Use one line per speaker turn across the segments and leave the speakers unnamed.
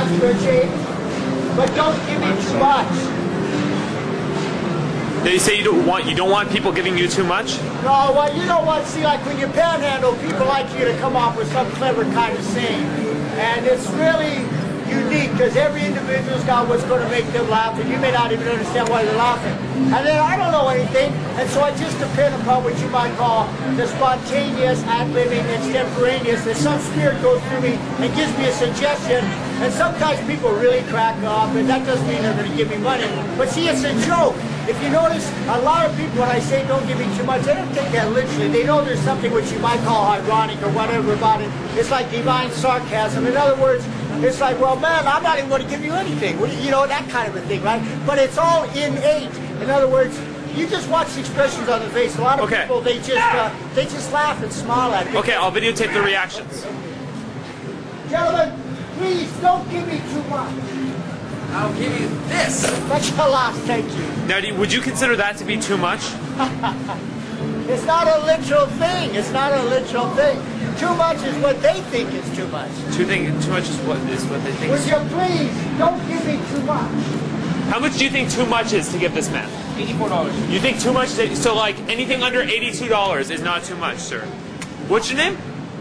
not spiritual age, but don't give me too much.
Did you say you don't want people giving you too much?
No, well, you know what? See, like when you panhandle, people like you to come up with some clever kind of saying, and it's really unique because every individual's got what's going to make them laugh, and you may not even understand why they're laughing. And then I don't know anything, and so I just depend upon what you might call the spontaneous, ad-libbing, extemporaneous, that some spirit goes through me and gives me a suggestion, and sometimes people really crack up, and that doesn't mean they're going to give me money. But see, it's a joke. If you notice, a lot of people, when I say don't give me too much, they don't take that literally. They know there's something which you might call ironic or whatever about it. It's like divine sarcasm. In other words, it's like, well, man, I'm not even going to give you anything. You know, that kind of a thing, right? But it's all innate. In other words, you just watch the expressions on the face. A lot of people, they just laugh and smile at it.
Okay, I'll videotape the reactions.
Gentlemen, please don't give me too much.
I'll give you this.
That's your last, thank you.
Now, would you consider that to be too much?
It's not a literal thing. It's not a literal thing. Too much is what they think is too much.
Too much is what they think.
Would you please don't give me too much?
How much do you think too much is to give this man?
$84.
You think too much? So like anything under $82 is not too much, sir. What's your name?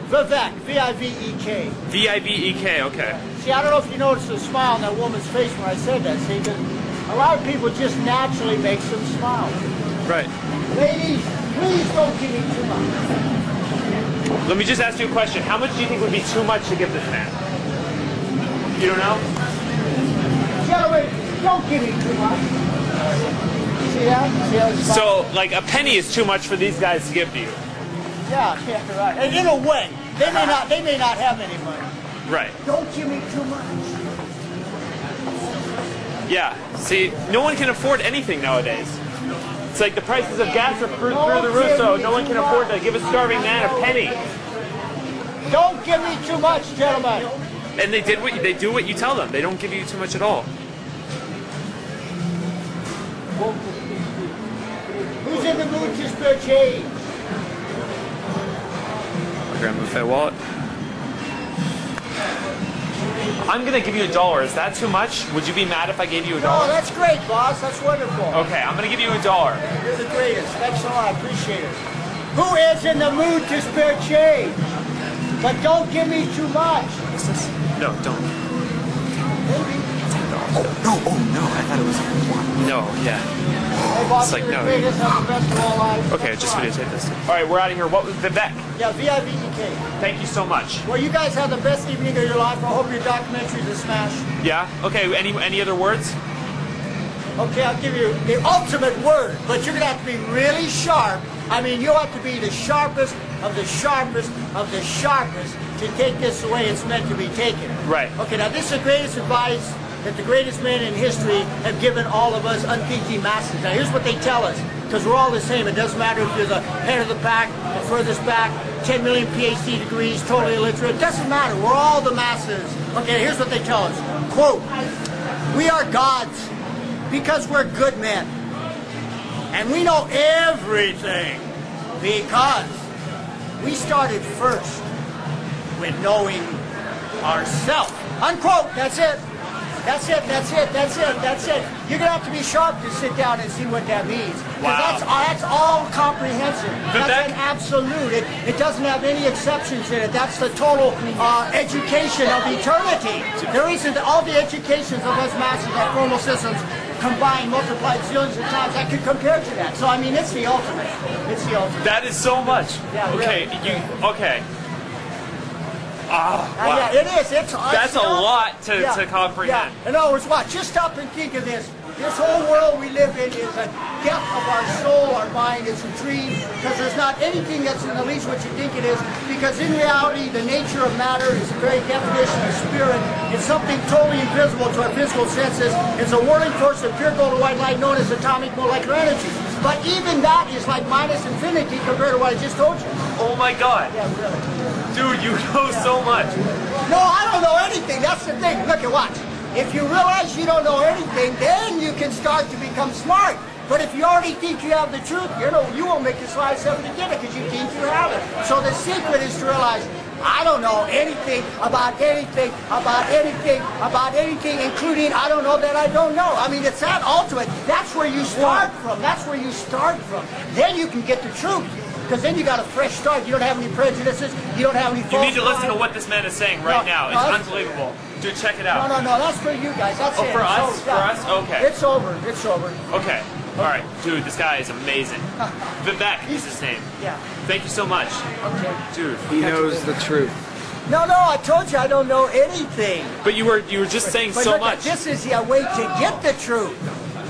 Vivek, V-I-V-E-K.
V-I-V-E-K, okay.
See, I don't know if you noticed the smile on that woman's face when I said that, see, because a lot of people just naturally makes them smile.
Right.
Ladies, please don't give me too much.
Let me just ask you a question. How much do you think would be too much to give this man? You don't know?
Gentlemen, don't give me too much. See that? See how it's
so, like, a penny is too much for these guys to give to you?
Yeah, right. And in a way, they may not have any money.
Right.
Don't give me too much.
Yeah. See, no one can afford anything nowadays. It's like the prices of gas are through the roof, so no one can afford to give a starving man a penny.
Don't give me too much, gentlemen.
And they do what you tell them. They don't give you too much at all.
Who's in the mood to spare change?
Grab my Fed wallet. I'm gonna give you $1. Is that too much? Would you be mad if I gave you $1?
No, that's great, boss. That's wonderful.
Okay, I'm gonna give you $1.
You're the greatest. Thanks a lot. I appreciate it. Who is in the mood to spare change? But don't give me too much.
What's this? No, don't.
Maybe.
Oh no, I thought it was one.
No, yeah.
Hey, boss,
It's like,
you're
no.
the greatest. Have the best of all lives.
Okay, just videotape this. All right, we're out of here. What was Vivek?
Yeah, V-I-V-E-K.
Thank you so much.
Well, you guys have the best evening of your life. I hope your documentary's a smash.
Yeah? Okay, any other words?
Okay, I'll give you the ultimate word, but you're going to have to be really sharp. I mean, you'll have to be the sharpest of the sharpest of the sharpest to take this the way it's meant to be taken.
Right.
Okay, now this is the greatest advice that the greatest men in history have given all of us unthinking masses. Now here's what they tell us, because we're all the same. It doesn't matter if you're the head of the pack, the furthest back, 10 million PhD degrees, totally illiterate. It doesn't matter. We're all the masses. Okay, here's what they tell us. Quote, we are gods because we're good men. And we know everything because we started first with knowing ourselves. Unquote. That's it. That's it, that's it, that's it, that's it. You're going to have to be sharp to sit down and see what that means. Because that's all comprehensive. That's an absolute. It doesn't have any exceptions in it. That's the total education of eternity. There isn't all the educations of us masses, our formal systems, combined, multiplied zillions of times that could compare to that. So, I mean, it's the ultimate. It's the ultimate.
That is so much.
Yeah,
okay,
really.
Okay. Wow.
Yeah, it is.
That's a lot to comprehend.
Yeah. In other words, what? Just stop and think of this. This whole world we live in is a depth of our soul, our mind. It's a dream because there's not anything that's in the least what you think it is. Because in reality, the nature of matter is the very definition of spirit. It's something totally invisible to our physical senses. It's a whirling force of pure gold and white light known as atomic molecular energy. But even that is like minus infinity compared to what I just told you.
Oh my God.
Yeah, really.
Dude, you know so much.
No, I don't know anything. That's the thing. Look at watch. If you realize you don't know anything, then you can start to become smart. But if you already think you have the truth, you won't make the slightest effort to get it because you think you have it. So the secret is to realize I don't know anything about anything, including I don't know that I don't know. I mean, it's that ultimate. That's where you start from. That's where you start from. Then you can get the truth. Because then you got a fresh start. You don't have any prejudices. You don't have any false.
You need to listen to what this man is saying right now. It's unbelievable. Dude, check it out.
No, that's for you guys. That's it.
For us? For us? Okay.
It's over. It's over.
Okay. All right. Dude, this guy is amazing. Vivek is his name.
Yeah.
Thank you so much.
Okay.
Dude.
He knows the truth.
No, I told you I don't know anything.
But you were just saying
but
so
look,
much.
This is the way to get the truth.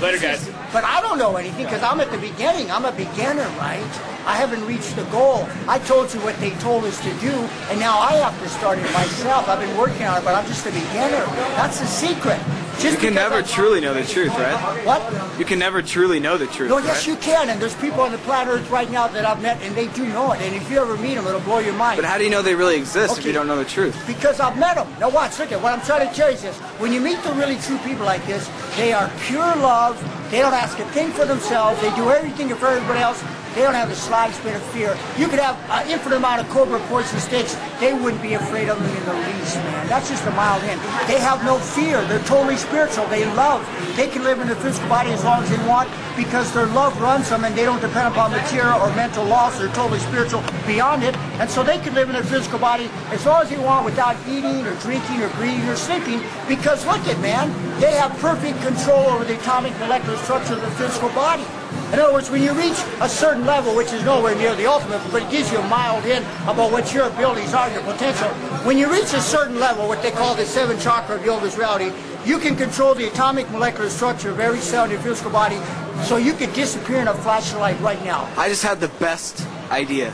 Later, guys.
But I don't know anything because I'm at the beginning. I'm a beginner, right? I haven't reached the goal. I told you what they told us to do, and now I have to start it myself. I've been working on it, but I'm just a beginner. That's the secret.
You can never truly know the truth, right?
What?
You can never truly know the truth,
No, yes,
right?
you can, and there's people on the planet Earth right now that I've met, and they do know it. And if you ever meet them, it'll blow your mind.
But how do you know they really exist if
Okay.
you don't know the truth?
Because I've met them. Now watch, look at what I'm trying to tell you is this. When you meet the really true people like this, they are pure love. They don't ask a thing for themselves. They do everything for everybody else. They don't have the slightest bit of fear. You could have an infinite amount of cobra poison sticks. They wouldn't be afraid of them in the least, man. That's just a mild hint. They have no fear. They're totally spiritual. They love. They can live in their physical body as long as they want because their love runs them and they don't depend upon material or mental loss. They're totally spiritual beyond it. And so they can live in their physical body as long as they want without eating or drinking or breathing or sleeping because look at, man, they have perfect control over the atomic molecular structure of the physical body. In other words, when you reach a certain level, which is nowhere near the ultimate, but it gives you a mild hint about what your abilities are, your potential. When you reach a certain level, what they call the 7 chakra of yoga's reality, you can control the atomic molecular structure of every cell in your physical body, so you could disappear in a flash of light right now.
I just had the best idea.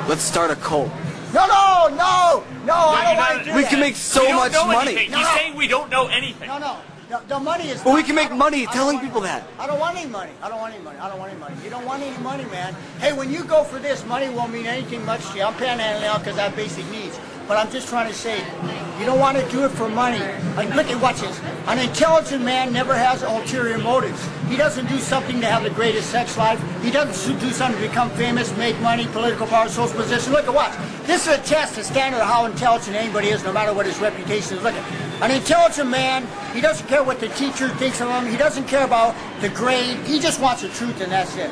Let's start a cult.
No, I don't want to do
We
that.
can make so much money.
He's saying we don't know anything.
No. The money is.
But we can make money telling people that.
I don't want any money. You don't want any money, man. Hey, when you go for this, money won't mean anything much to you. I'm panhandling out because I have basic needs. But I'm just trying to say, you don't want to do it for money. Like, look at, watch this. An intelligent man never has ulterior motives. He doesn't do something to have the greatest sex life. He doesn't do something to become famous, make money, political power, social position. Look at, watch. This is a test, a standard of how intelligent anybody is, no matter what his reputation is. Look at, an intelligent man, he doesn't care what the teacher thinks of him. He doesn't care about the grade. He just wants the truth, and that's it.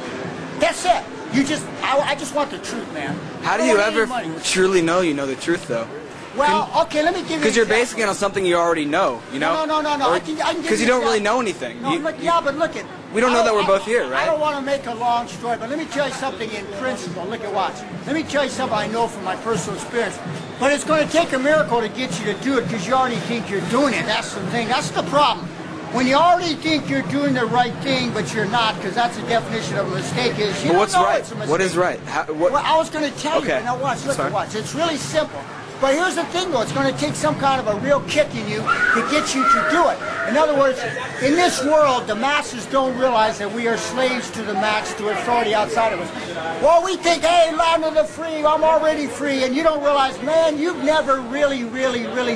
That's it. I just want the truth, man.
How do you ever truly know you know the truth, though?
Well, okay, let me give you.
Because you're basing it on something you already know, you know?
No. I can give you.
Because you don't really know anything.
No, look, but look at.
We don't know that we're both here, right?
I don't want to make a long story, but let me tell you something in principle. Look at watch. Let me tell you something I know from my personal experience. But it's going to take a miracle to get you to do it because you already think you're doing it. That's the thing. That's the problem. When you already think you're doing the right thing, but you're not, because that's the definition of a mistake is you
But what's
don't know
right?
it's a mistake.
What is right?
Well, I was going to tell you.
Okay.
Now watch. Look
Sorry.
at watch. It's really simple. But here's the thing, though. It's going to take some kind of a real kick in you to get you to do it. In other words, in this world, the masses don't realize that we are slaves to the max, to authority outside of us. Well, we think, hey, land of the free, I'm already free. And you don't realize, man, you've never really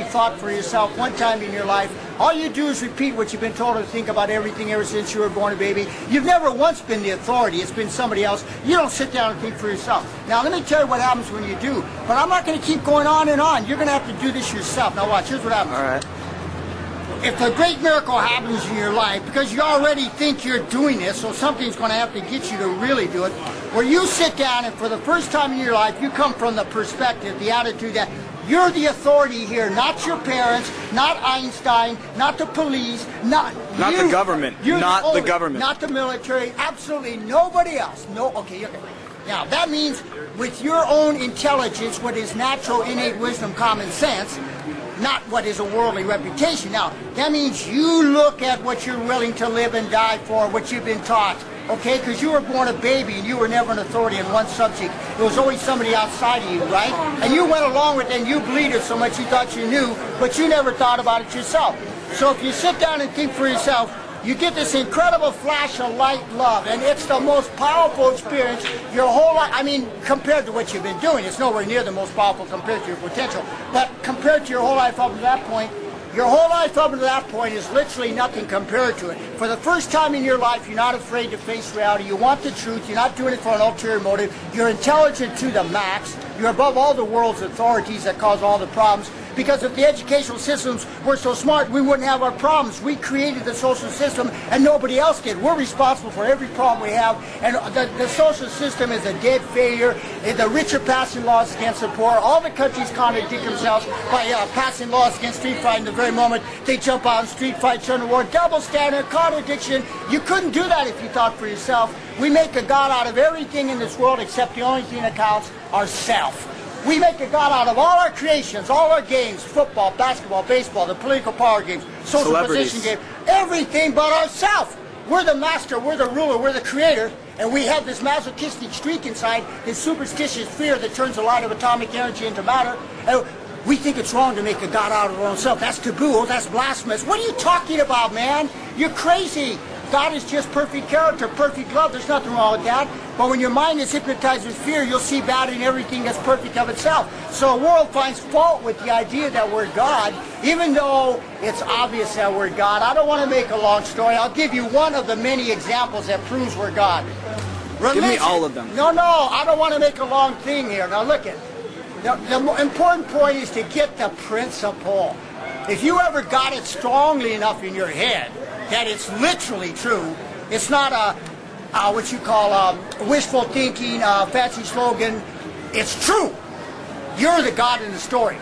thought for yourself one time in your life. All you do is repeat what you've been told to think about everything ever since you were born a baby. You've never once been the authority. It's been somebody else. You don't sit down and think for yourself. Now, let me tell you what happens when you do. But I'm not going to keep going on and on. You're going to have to do this yourself. Now, watch. Here's what happens.
All right.
If a great miracle happens in your life, because you already think you're doing this, so something's going to have to get you to really do it, where you sit down and for the first time in your life, you come from the perspective, the attitude that you're the authority here, not your parents, not Einstein, not the police, not
the government. Not the government.
Not the military, absolutely nobody else. Okay. Now, that means with your own intelligence, what is natural, innate wisdom, common sense, not what is a worldly reputation. Now, that means you look at what you're willing to live and die for, what you've been taught. Okay, because you were born a baby and you were never an authority in one subject. There was always somebody outside of you, right? And you went along with it and you believed it so much you thought you knew, but you never thought about it yourself. So if you sit down and think for yourself, you get this incredible flash of light love, and it's the most powerful experience your whole life. I mean, compared to what you've been doing, it's nowhere near the most powerful compared to your potential. But compared to your whole life up to that point, Your whole life up to that point is literally nothing compared to it. For the first time in your life, you're not afraid to face reality. You want the truth. You're not doing it for an ulterior motive. You're intelligent to the max. You're above all the world's authorities that cause all the problems. Because if the educational systems were so smart, we wouldn't have our problems. We created the social system and nobody else did. We're responsible for every problem we have. And the social system is a dead failure. The rich are passing laws against the poor. All the countries contradict themselves by passing laws against street fighting the very moment they jump out on street fights under war. Double standard, contradiction. You couldn't do that if you thought for yourself. We make a God out of everything in this world except the only thing that counts, ourself. We make a God out of all our creations, all our games, football, basketball, baseball, the political power games, social position game, everything but ourselves. We're the master, we're the ruler, we're the creator, and we have this masochistic streak inside, this superstitious fear that turns the light of atomic energy into matter. And we think it's wrong to make a God out of our own self. That's taboo, that's blasphemous. What are you talking about, man? You're crazy. God is just perfect character, perfect love. There's nothing wrong with that. But when your mind is hypnotized with fear, you'll see bad in everything that's perfect of itself. So the world finds fault with the idea that we're God, even though it's obvious that we're God. I don't want to make a long story. I'll give you one of the many examples that proves we're God. Religion.
Give me all of them.
No, I don't want to make a long thing here. Now look at the important point is to get the principle. If you ever got it strongly enough in your head that it's literally true, it's not a what you call wishful thinking, fancy slogan. It's true. You're the God in the story.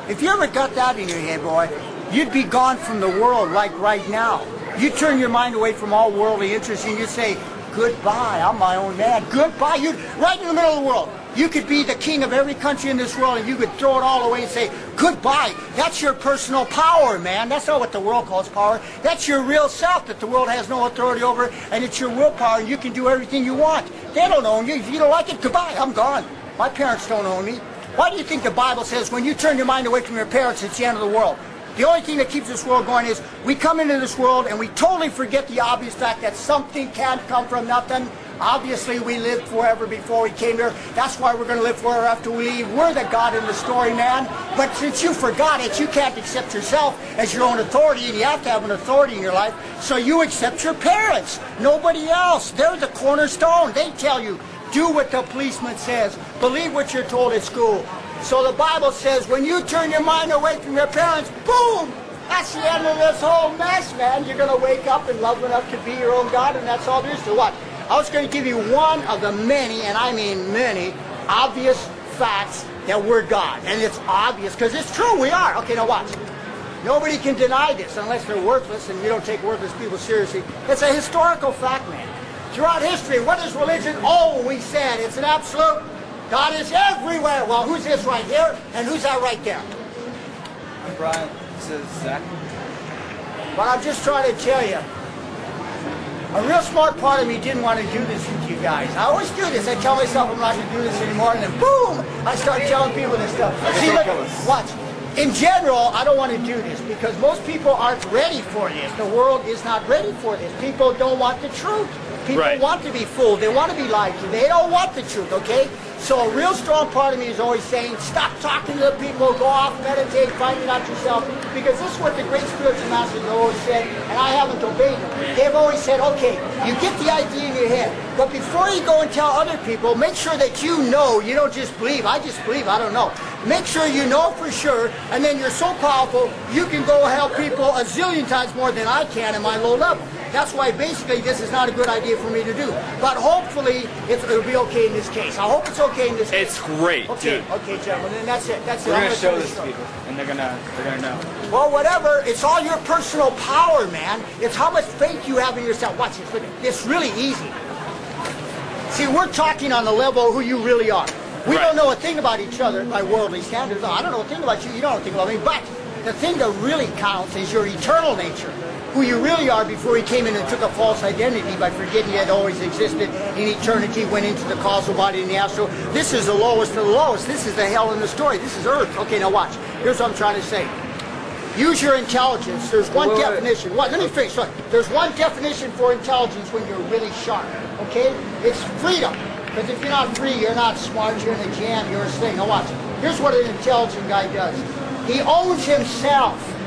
If you ever got that in your head, boy, you'd be gone from the world like right now. You'd turn your mind away from all worldly interests and you'd say, goodbye, I'm my own man. Goodbye. You'd right in the middle of the world. You could be the king of every country in this world and you could throw it all away and say, goodbye. That's your personal power, man. That's not what the world calls power. That's your real self that the world has no authority over, and it's your willpower and you can do everything you want. They don't own you. If you don't like it, goodbye, I'm gone. My parents don't own me. Why do you think the Bible says when you turn your mind away from your parents, it's the end of the world? The only thing that keeps this world going is we come into this world and we totally forget the obvious fact that something can't come from nothing. Obviously, we lived forever before we came here. That's why we're going to live forever after we leave. We're the God in the story, man. But since you forgot it, you can't accept yourself as your own authority, and you have to have an authority in your life. So you accept your parents, nobody else. They're the cornerstone. They tell you, do what the policeman says. Believe what you're told at school. So the Bible says when you turn your mind away from your parents, boom! That's the end of this whole mess, man. You're going to wake up and love enough to be your own God, and that's all there is to what? I was going to give you one of the many, and I mean many, obvious facts that we're God. And it's obvious because it's true, we are. Okay, now watch. Nobody can deny this unless they're worthless, and we don't take worthless people seriously. It's a historical fact, man. Throughout history, what is religion? Oh, we said it's an absolute. God is everywhere. Well, who's this right here, and who's that right there?
I'm Brian. This is Zach.
But I'm just trying to tell you, a real smart part of me didn't want to do this with you guys. I always do this. I tell myself I'm not going to do this anymore, and then boom, I start telling people this stuff. See, look, watch. In general, I don't want to do this because most people aren't ready for this. The world is not ready for this. People don't want the truth. People want to be fooled. They want to be lied to. They don't want the truth, okay? So a real strong part of me is always saying, stop talking to the people, go off, meditate, find it out yourself. Because this is what the great spiritual masters have always said, and I haven't obeyed them. They've always said, okay, you get the idea in your head, but before you go and tell other people, make sure that you know, you don't just believe. I just believe, I don't know. Make sure you know for sure, and then you're so powerful, you can go help people a zillion times more than I can at my low level. That's why basically this is not a good idea for me to do. But hopefully it'll be okay in this case. I hope it's okay in this case.
It's great,
okay,
dude.
Okay, gentlemen, then that's it. That's it.
We're gonna show this to people, and they're gonna know.
Well, whatever. It's all your personal power, man. It's how much faith you have in yourself. Watch this. Look, it's really easy. See, we're talking on the level of who you really are. We don't know a thing about each other by worldly standards. I don't know a thing about you. You don't know a thing about me. But the thing that really counts is your eternal nature. Who you really are before he came in and took a false identity by forgetting he had always existed in eternity, went into the causal body in the astral. This is the lowest of the lowest. This is the hell in the story. This is earth. Okay, now watch. Here's what I'm trying to say. Use your intelligence. There's one definition. What? Let me finish. Look, there's one definition for intelligence when you're really sharp. Okay? It's freedom. Because if you're not free, you're not smart, you're in a jam, you're a thing. Now watch. Here's what an intelligent guy does. He owns himself.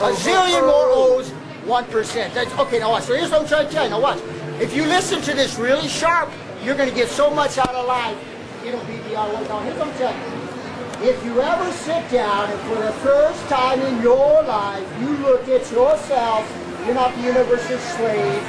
a zillion more O's, 1%. That's, okay, now watch. So here's what I'm trying to tell you. Now watch. If you listen to this really sharp, you're going to get so much out of life. It'll be the other way down. Here's what I'm telling you. If you ever sit down and for the first time in your life, you look at yourself, you're not the universe's slave,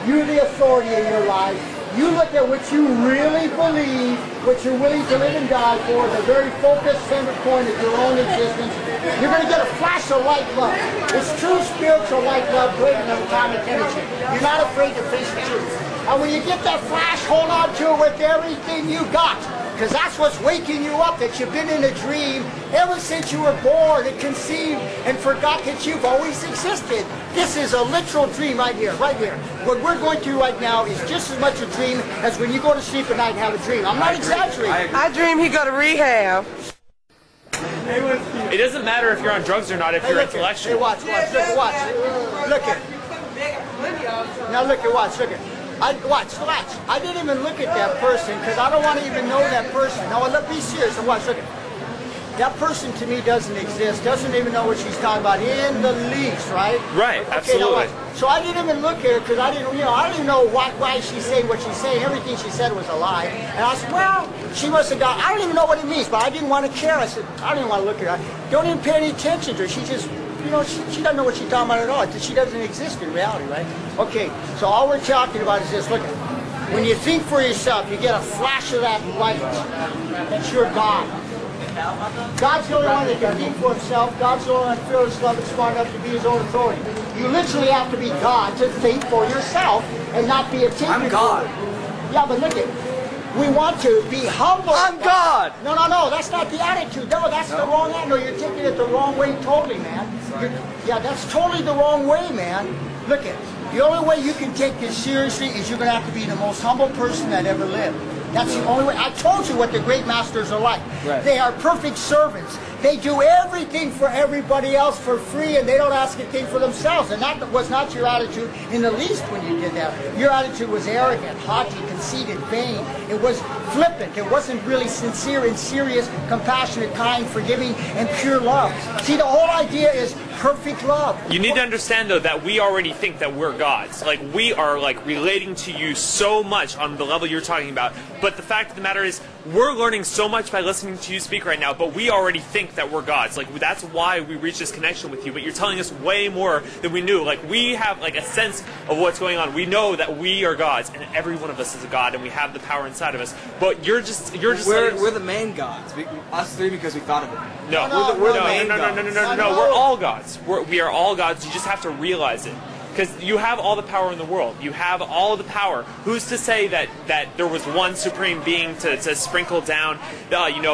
you're the authority in your life, you look at what you really believe, what you're willing to live and die for, the very focused center point of your own existence, you're going to get a flash of light love. It's true spiritual light love greater than atomic energy. You're not afraid to face the truth. And when you get that flash, hold on to it with everything you got. Because that's what's waking you up, that you've been in a dream ever since you were born and conceived and forgot that you've always existed. This is a literal dream right here, right here. What we're going through right now is just as much a dream as when you go to sleep at night and have a dream. I'm not exaggerating.
I dream he go to rehab.
It doesn't matter if you're on drugs or not if you're intellectual.
Hey, watch, watch. Look at. Now look at, watch. Watch. I didn't even look at that person because I don't want to even know that person. No, look, be serious and watch. Look at. That person to me doesn't exist. Doesn't even know what she's talking about in the least, right?
Right,
okay,
absolutely.
So I didn't even look at her because I didn't even know why she's saying what she's saying. Everything she said was a lie. And I said, well, she must have got. I don't even know what it means, but I didn't want to care. I said, I didn't want to look at her. Don't even pay any attention to her. She just. She doesn't know what she's talking about at all. She doesn't exist in reality, right? Okay, so all we're talking about is this. Look, when you think for yourself, you get a flash of that light. That's your God. God's the only one that can think for himself. God's the only one fearless, love, and smart enough to be his own authority. You literally have to be God to think for yourself and not be a tinker.
I'm God.
Yeah, but look at We want to be humble.
I'm God.
No, that's not the attitude. No, that's the wrong attitude. No, you're taking it the wrong way totally, man. Yeah, that's totally the wrong way, man. Look at the only way you can take this seriously is you're going to have to be the most humble person that ever lived. That's the only way. I told you what the great masters are like.
Right.
They are perfect servants. They do everything for everybody else for free, and they don't ask a thing for themselves. And that was not your attitude in the least when you did that. Your attitude was arrogant, haughty, conceited, vain. It was flippant. It wasn't really sincere and serious, compassionate, kind, forgiving, and pure love. See, the whole idea is perfect love.
You need to understand, though, that we already think that we're gods. Like, we are, like, relating to you so much on the level you're talking about. But the fact of the matter is, we're learning so much by listening to you speak right now, but we already think that we're gods. Like, that's why we reach this connection with you. But you're telling us way more than we knew. Like, we have, like, a sense of what's going on. We know that we are gods, and every one of us is a god, and we have the power inside of us. But you're just
We're the main gods. Us three, because we thought of it.
No,
we're the main
no, we're all gods. We are all gods. You just have to realize it. Because you have all the power in the world. You have all the power. Who's to say that there was one supreme being to sprinkle down,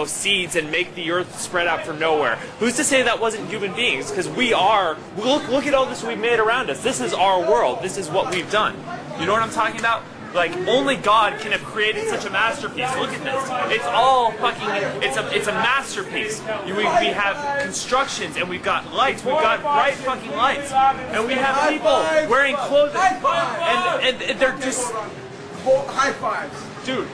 seeds and make the earth spread out from nowhere? Who's to say that wasn't human beings? Because we are. Look at all this we've made around us. This is our world. This is what we've done. You know what I'm talking about? Like, only God can have created such a masterpiece. Look at this. It's all fucking, it's a masterpiece. We have constructions, and we've got lights. We've got bright fucking lights. And we have people wearing clothing. And they're just...
High fives.
Dude.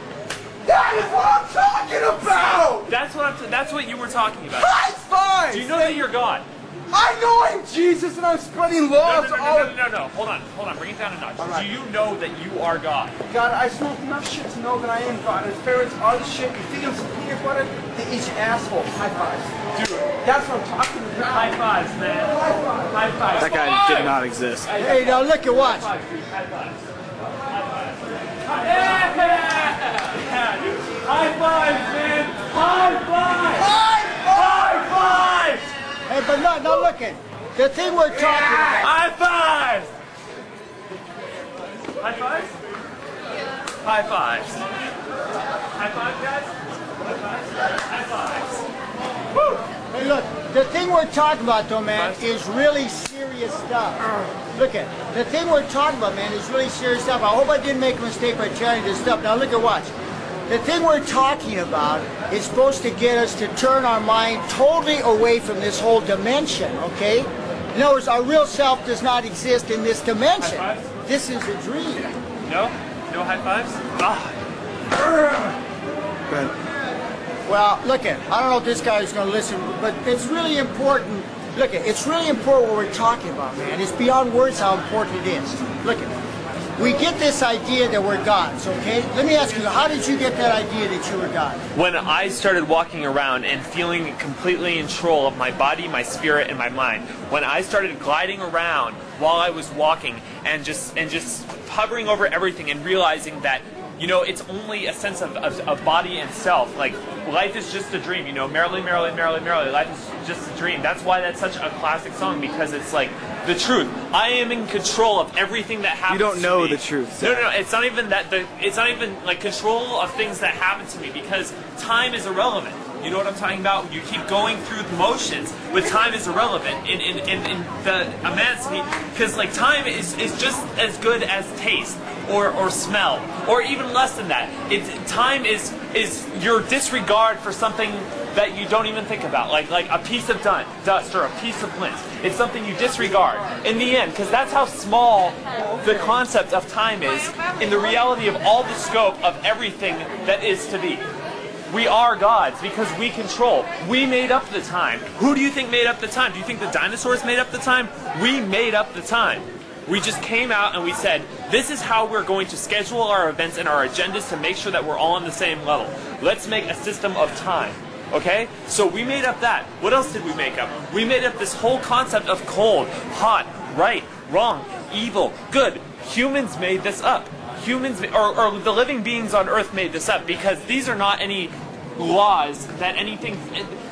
That is what I'm talking about!
That's what you were talking about.
High fives!
Do you know that you're God?
I know I'm Jesus and I'm spreading love to all of...
No. Hold on. Bring it down a notch. Right. Do you know that you are God?
God, I smoked enough shit to know that I am God. His parents are the shit. You feed them some peanut butter, they eat your asshole. High fives. Dude, that's what I'm talking about.
High fives, man. High fives.
That guy did not exist.
Hey, now look at what.
High fives, dude. High fives. Yeah, dude. High fives, man. High fives. High fives.
Hey, but no, look at the thing we're talking about.
High fives. High fives. High fives. High fives, guys. High fives. High fives. Woo.
Hey, look, the thing we're talking about, though, man, is really serious stuff. Look at the thing we're talking about, man, is really serious stuff. I hope I didn't make a mistake by telling you this stuff. Now, look at watch. The thing we're talking about is supposed to get us to turn our mind totally away from this whole dimension, okay? In other words, our real self does not exist in this dimension. This is a dream.
No? No high fives?
Good.
Well, look at, I don't know if this guy is going to listen, but it's really important. Look at, it's really important what we're talking about, man. It's beyond words how important it is. Look at, we get this idea that we're gods, okay? Let me ask you, how did you get that idea that you were God?
When I started walking around and feeling completely in control of my body, my spirit, and my mind, when I started gliding around while I was walking and just hovering over everything and realizing that, it's only a sense of body and self. Like, life is just a dream, merrily, merrily, merrily, merrily. Life is just a dream. That's why that's such a classic song, because it's like the truth. I am in control of everything that happens to me.
You don't know the truth.
No, it's not even that. It's not even like control of things that happen to me, because time is irrelevant. You know what I'm talking about? You keep going through the motions, but time is irrelevant in the immensity, because like time is just as good as taste or smell, or even less than that. Time is your disregard for something that you don't even think about, like a piece of dust or a piece of lint. It's something you disregard in the end, because that's how small the concept of time is in the reality of all the scope of everything that is to be. We are gods because we control. We made up the time. Who do you think made up the time? Do you think the dinosaurs made up the time? We made up the time. We just came out and we said, this is how we're going to schedule our events and our agendas to make sure that we're all on the same level. Let's make a system of time. Okay? So we made up that. What else did we make up? We made up this whole concept of cold, hot, right, wrong, evil, good. Humans made this up. Humans, or the living beings on Earth made this up, because these are not any laws that anything...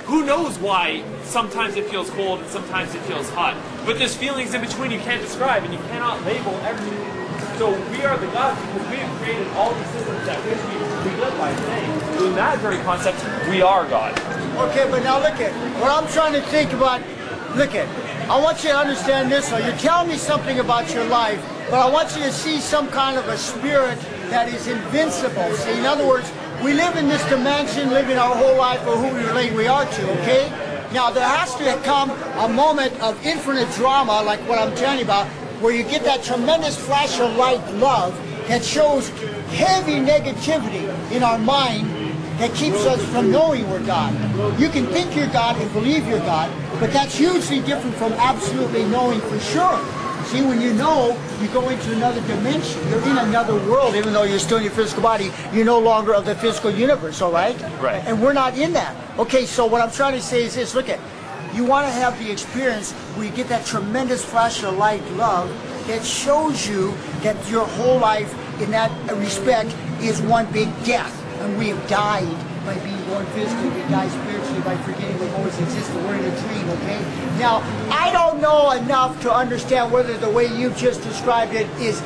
Who knows why sometimes it feels cold and sometimes it feels hot. But there's feelings in between you can't describe, and you cannot label everything. So we are the gods because we have created all these systems that which we live by today. So in that very concept, we are God.
Okay, but now look at what I'm trying to think about. Look at, I want you to understand this. So you're telling me something about your life, but I want you to see some kind of a spirit that is invincible. See, in other words, we live in this dimension, living our whole life for who we are to, okay? Now, there has to come a moment of infinite drama, like what I'm telling you about, where you get that tremendous flash of light love that shows heavy negativity in our mind that keeps us from knowing we're God. You can think you're God and believe you're God, but that's hugely different from absolutely knowing for sure. See, when you know, you go into another dimension. You're in another world, even though you're still in your physical body. You're no longer of the physical universe, all right?
Right.
And we're not in that. Okay, so what I'm trying to say is this. Look at, you want to have the experience where you get that tremendous flash of light love that shows you that your whole life, in that respect, is one big death. And we have died by being born physically, we die spiritually by forgetting we've always existed. We're in a dream, okay? Now, I don't know enough to understand whether the way you've just described it is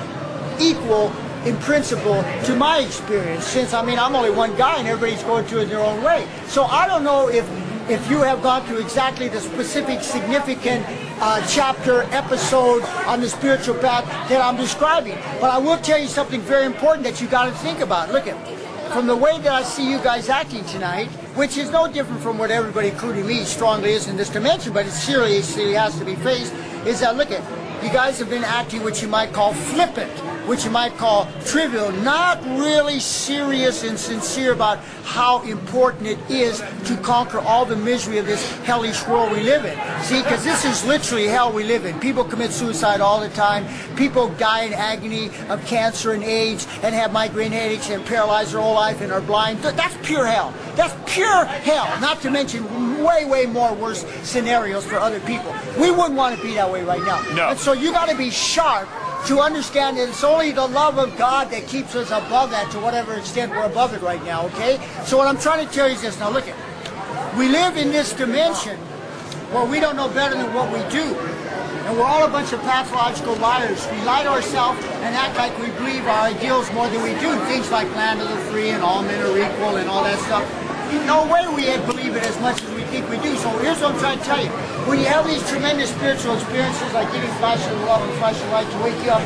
equal in principle to my experience, since, I mean, I'm only one guy and everybody's going through it their own way. So I don't know if you have gone through exactly the specific, significant chapter, episode on the spiritual path that I'm describing. But I will tell you something very important that you got to think about. Look at, from the way that I see you guys acting tonight, which is no different from what everybody, including me, strongly is in this dimension, but it seriously has to be faced, is that, look at, you guys have been acting what you might call flippant, which you might call trivial, not really serious and sincere about how important it is to conquer all the misery of this hellish world we live in. See, because this is literally hell we live in. People commit suicide all the time. People die in agony of cancer and AIDS and have migraine headaches and paralyze their whole life and are blind. That's pure hell. That's pure hell, not to mention way, way more worse scenarios for other people. We wouldn't want to be that way right now.
No.
And so you got to be sharp to understand that it's only the love of God that keeps us above that, to whatever extent we're above it right now, okay? So what I'm trying to tell you is this. Now look at, we live in this dimension where we don't know better than what we do. And we're all a bunch of pathological liars. We lie to ourselves and act like we believe our ideals more than we do. Things like land of the free and all men are equal and all that stuff. No way we believe it as much as we think we do. So here's what I'm trying to tell you. When you have these tremendous spiritual experiences like getting flash of love and flash of light to wake you up,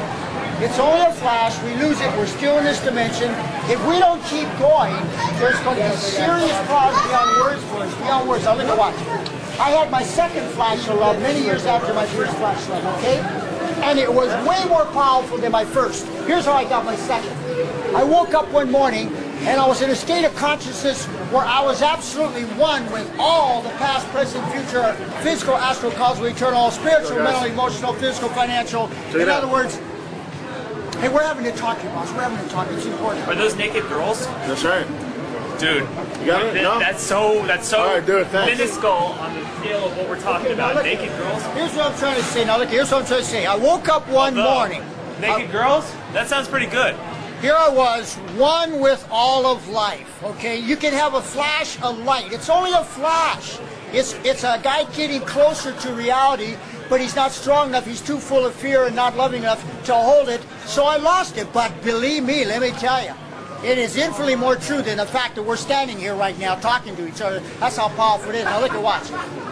it's only a flash. We lose it. We're still in this dimension. If we don't keep going, there's going to be serious problems beyond words for us. Beyond words. I'll look at watch. I had my second flash of love many years after my first flash of love, okay? And it was way more powerful than my first. Here's how I got my second. I woke up one morning and I was in a state of consciousness where I was absolutely one with all the past, present, future, physical, astral, causal, eternal, spiritual, mental, emotional, physical, financial. In other words, hey, we're having a talk here, boss. We're having a talk. It's important.
Are those naked girls?
That's right.
Dude,
You got it? No?
that's so
All right, do it, thanks.
minuscule on the scale of what we're talking about.
look,
Naked girls?
Here's what I'm trying to say. Now look, here's what I'm trying to say. I woke up one morning.
Naked girls? That sounds pretty good.
Here I was, one with all of life, okay? You can have a flash of light. It's only a flash. It's a guy getting closer to reality, but he's not strong enough. He's too full of fear and not loving enough to hold it, so I lost it. But believe me, let me tell you, it is infinitely more true than the fact that we're standing here right now talking to each other. That's how powerful it is. Now look at watch.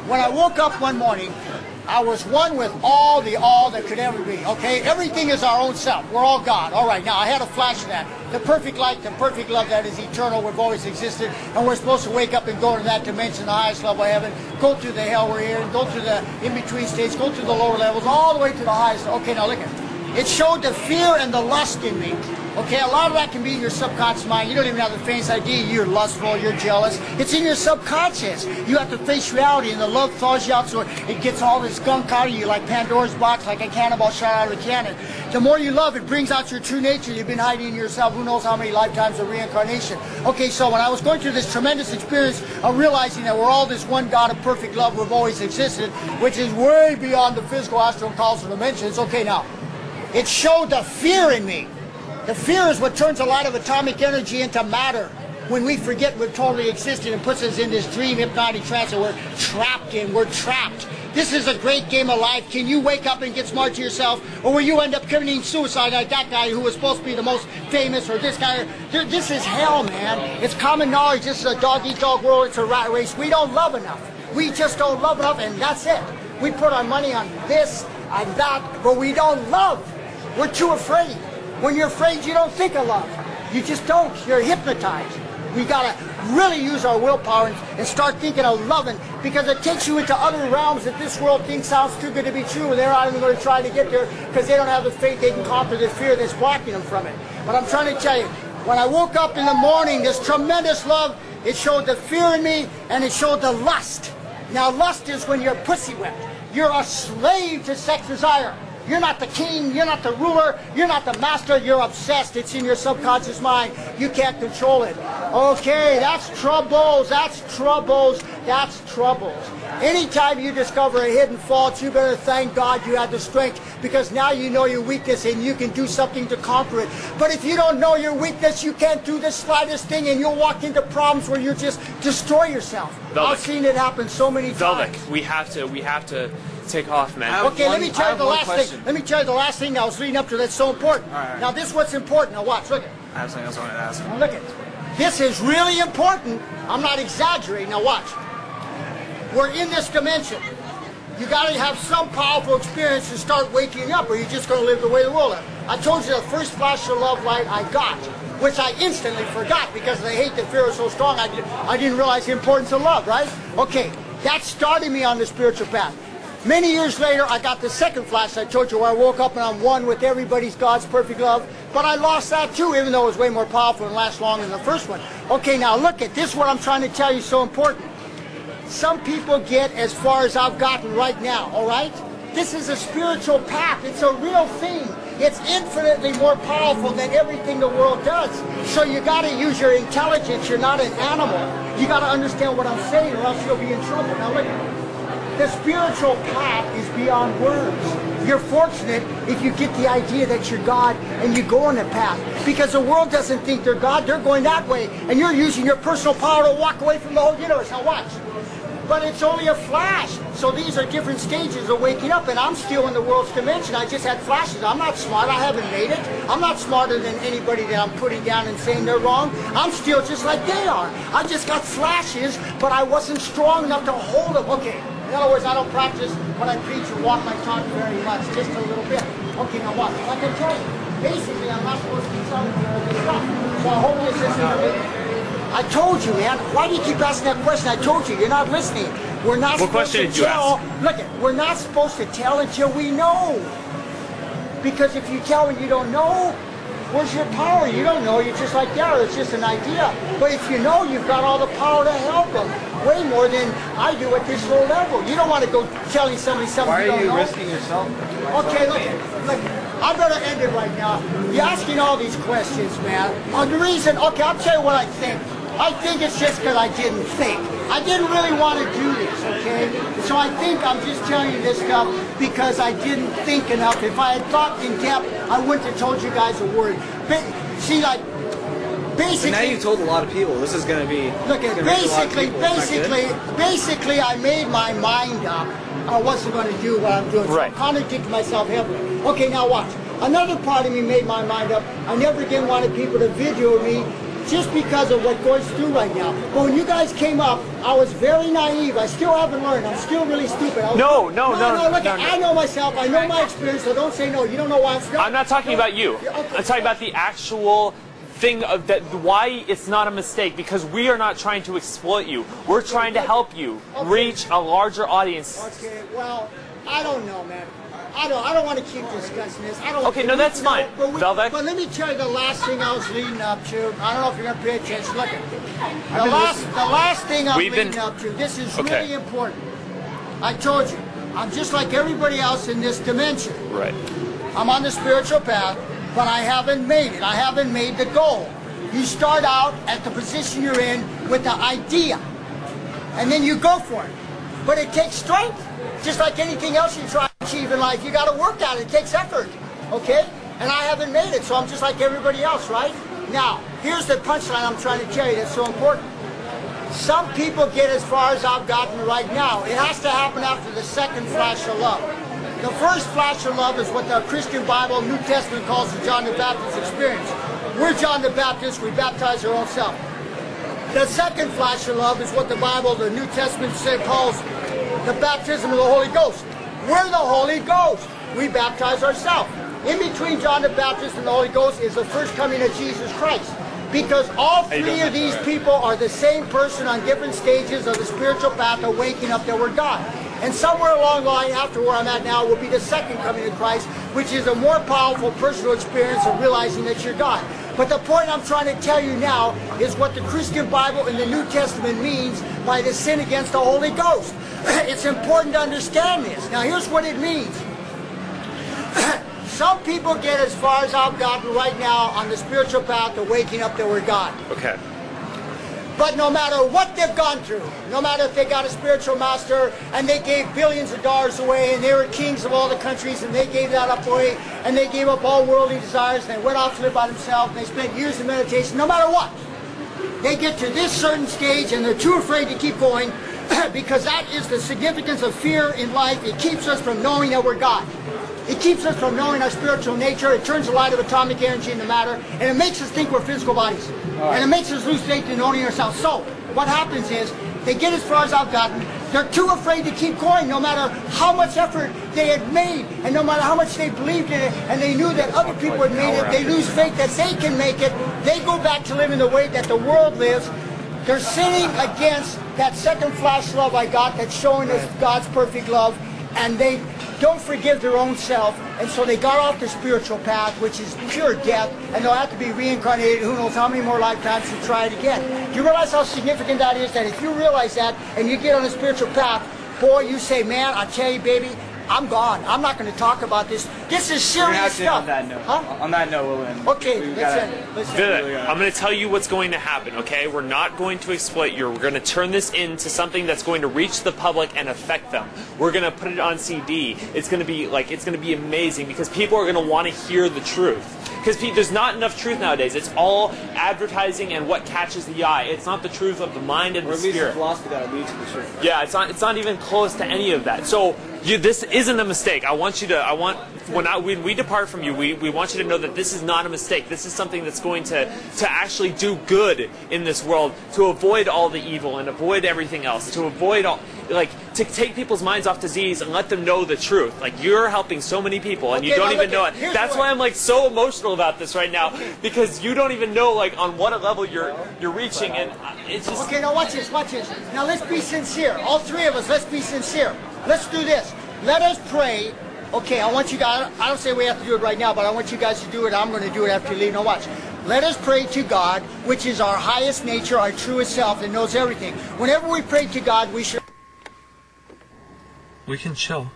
When I woke up one morning, I was one with all that could ever be, okay? Everything is our own self. We're all God. All right, now I had a flash of that. The perfect light, the perfect love that is eternal, we've always existed, and we're supposed to wake up and go to that dimension, the highest level of heaven, go through the hell we're here, and go through the in-between states, go through the lower levels, all the way to the highest. Okay, now look at it. It showed the fear and the lust in me. Okay, a lot of that can be in your subconscious mind. You don't even have the faintest idea you're lustful, you're jealous. It's in your subconscious. You have to face reality, and the love thaws you out so it gets all this gunk out of you like Pandora's box, like a cannonball shot out of a cannon. The more you love, it brings out your true nature. You've been hiding in yourself who knows how many lifetimes of reincarnation. Okay, so when I was going through this tremendous experience of realizing that we're all this one God of perfect love we've always existed, which is way beyond the physical, astral, and causal dimensions. Okay, now, it showed the fear in me. The fear is what turns a lot of atomic energy into matter when we forget we've totally existed and puts us in this dream hypnotic trance that we're trapped in. We're trapped This is a great game of life. Can you wake up and get smart to yourself? Or will you end up committing suicide like that guy who was supposed to be the most famous, or this guy? This is hell, man. It's common knowledge. This is a dog-eat-dog world. It's a rat race. We don't love enough. We just don't love enough, and that's it. We put our money on this and that, but we don't love. We're too afraid. When you're afraid, you don't think of love. You just don't. You're hypnotized. We gotta really use our willpower and start thinking of loving, because it takes you into other realms that this world thinks sounds too good to be true, and they're not even going to try to get there because they don't have the faith they can conquer the fear that's blocking them from it. But I'm trying to tell you, when I woke up in the morning, this tremendous love, it showed the fear in me and it showed the lust. Now lust is when you're pussy whipped. You're a slave to sex desire. You're not the king, you're not the ruler, you're not the master, you're obsessed. It's in your subconscious mind. You can't control it. Okay, that's troubles, that's troubles, that's troubles. Anytime you discover a hidden fault, you better thank God you had the strength, because now you know your weakness and you can do something to conquer it. But if you don't know your weakness, you can't do the slightest thing, and you'll walk into problems where you just destroy yourself.
Velvik.
I've seen it happen so many times.
Velvik, we have to take off, man.
Okay, let me tell you the last thing. Let me tell you the last thing that was leading up to that's so important.
All right.
Now this is what's important. Now watch, look at.
I have something else I wanted to ask.
Now look at. This is really important. I'm not exaggerating. Now watch. We're in this dimension. You got to have some powerful experience to start waking up, or you're just going to live the way the world lives. I told you the first flash of love light I got, which I instantly forgot because the hate that fear was so strong. I didn't realize the importance of love, right? Okay, that started me on the spiritual path. Many years later, I got the second flash I told you, where I woke up and I'm one with everybody's God's perfect love. But I lost that too, even though it was way more powerful and lasts longer than the first one. Okay, now look at this. What I'm trying to tell you is so important. Some people get as far as I've gotten right now, all right? This is a spiritual path. It's a real thing. It's infinitely more powerful than everything the world does. So you got to use your intelligence. You're not an animal. You got to understand what I'm saying, or else you'll be in trouble. Now look at it. The spiritual path is beyond words. You're fortunate if you get the idea that you're God and you go on the path. Because the world doesn't think they're God, they're going that way. And you're using your personal power to walk away from the whole universe. Now watch. But it's only a flash. So these are different stages of waking up, and I'm still in the world's dimension. I just had flashes. I'm not smart. I haven't made it. I'm not smarter than anybody that I'm putting down and saying they're wrong. I'm still just like they are. I just got flashes, but I wasn't strong enough to hold them. Okay. In other words, I don't practice when I preach or walk my talk very much, just a little bit. Okay, now watch. Like I tell you, basically I'm not supposed to be telling you all this stuff. So I hope this isn't. I told you, man. Why do you keep asking that question? I told you, you're not listening. We're not supposed to tell. Look, we're not supposed to tell until we know. Because if you tell and you don't know, where's your power? You don't know. You're just like, yeah, it's just an idea. But if you know, you've got all the power to help them. Way more than I do at this low level. You don't want to go telling somebody something you don't know.
Why are you risking yourself?
Okay, look, I better end it right now. You're asking all these questions, man. The reason, okay, I'll tell you what I think. I think it's just because I didn't think. I didn't really want to do this, okay? So I think I'm just telling you this stuff because I didn't think enough. If I had thought in depth, I wouldn't have told you guys a word. But, see, like, basically...
But now you've told a lot of people. This is going to be...
Look, basically, I made my mind up. I wasn't going to do what I'm doing. So
right.
I'm contradicting myself heavily. Okay, now watch. Another part of me made my mind up. I never again wanted people to video me just because of what goes through right now. But when you guys came up, I was very naive. I still haven't learned. I'm still really stupid.
No.
Look, I know myself. I know my experience, so don't say no. You don't know why
I'm not talking about you.
Okay.
I'm talking about the actual thing of that, why it's not a mistake, because we are not trying to exploit you. We're trying to help you reach a larger audience.
Okay, well, I don't know, man. I don't want to keep discussing this.
Okay, no, that's fine. Velvik.
But let me tell you the last thing I was leading up to. I don't know if you're going to pay attention. Look at the last thing I'm leading up to. This is really important. I told you, I'm just like everybody else in this dimension.
Right.
I'm on the spiritual path, but I haven't made it. I haven't made the goal. You start out at the position you're in with the idea, and then you go for it. But it takes strength. Just like anything else you try to achieve in life, you got to work at it. It takes effort, okay? And I haven't made it, so I'm just like everybody else, right? Now, here's the punchline I'm trying to tell you that's so important. Some people get as far as I've gotten right now. It has to happen after the second flash of love. The first flash of love is what the Christian Bible, New Testament calls the John the Baptist experience. We're John the Baptist, we baptize our own self. The second flash of love is what the Bible, the New Testament calls the baptism of the Holy Ghost. We're the Holy Ghost. We baptize ourselves. In between John the Baptist and the Holy Ghost is the first coming of Jesus Christ. Because all three of these people are the same person on different stages of the spiritual path of waking up that we're God. And somewhere along the line after where I'm at now will be the second coming of Christ, which is a more powerful personal experience of realizing that you're God. But the point I'm trying to tell you now is what the Christian Bible in the New Testament means by the sin against the Holy Ghost. It's important to understand this. Now here's what it means. Some people get as far as I've gotten right now on the spiritual path of waking up that we're God.
Okay.
But no matter what they've gone through, no matter if they got a spiritual master and they gave billions of dollars away and they were kings of all the countries and they gave that up away and they gave up all worldly desires and they went off to live by themselves and they spent years in meditation, no matter what, they get to this certain stage and they're too afraid to keep going because that is the significance of fear in life. It keeps us from knowing that we're God. It keeps us from knowing our spiritual nature. It turns the light of atomic energy into matter, and it makes us think we're physical bodies. And it makes us lose faith in owning ourselves. So, what happens is, they get as far as I've gotten, they're too afraid to keep going, no matter how much effort they had made, and no matter how much they believed in it, and they knew that other people had made it, they lose faith that they can make it, they go back to living the way that the world lives. They're sinning against that second flash love I got that's showing us God's perfect love, and they don't forgive their own self, and so they got off the spiritual path, which is pure death, and they'll have to be reincarnated who knows how many more lifetimes to try it again. Do you realize how significant that is? That if you realize that, and you get on the spiritual path, boy, you say, man, I tell you, baby, I'm gone. I'm not going to talk about this. This is serious stuff.
On that note,
huh?
On that note, we'll end.
Okay, let's end.
Vivek, I'm going to tell you what's going to happen, okay? We're not going to exploit you. We're going to turn this into something that's going to reach the public and affect them. We're going to put it on CD. It's going to be amazing because people are going to want to hear the truth. Because there's not enough truth nowadays. It's all advertising and what catches the eye. It's not the truth of the mind and the spirit.
Philosophy that leads to the truth.
Yeah, it's not even close to any of that. So this isn't a mistake. When we depart from you, we want you to know that this is not a mistake. This is something that's going to actually do good in this world, to avoid all the evil and avoid everything else, to avoid all, to take people's minds off disease and let them know the truth. You're helping so many people and you don't even know it. That's why I'm so emotional about this right now, because you don't even know on what a level you're reaching, and it's just.
Okay, now watch this. Now let's be sincere. All three of us, let's be sincere. Let's do this. Let us pray. Okay, I want you guys, I don't say we have to do it right now, but I want you guys to do it. I'm going to do it after you leave. Now watch. Let us pray to God, which is our highest nature, our truest self, that knows everything. Whenever we pray to God, we should...
We can chill.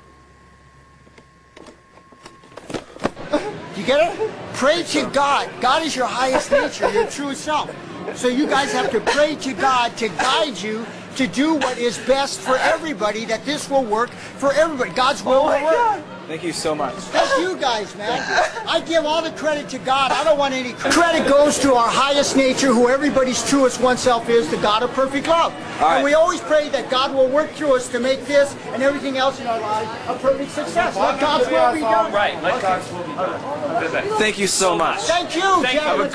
You get it? Pray to God. God is your highest nature, your truest self. So you guys have to pray to God to guide you to do what is best for everybody, that this will work for everybody. God's will will work.
Thank you so much.
Thank you guys, man. I give all the credit to God. I don't want any credit. Credit goes to our highest nature, who everybody's truest oneself is, the God of perfect love. And we always pray that God will work through us to make this and everything else in our lives a perfect success. Let God's will be done.
Right, let God's will be done.
Thank you so much.
Thank you, gentlemen.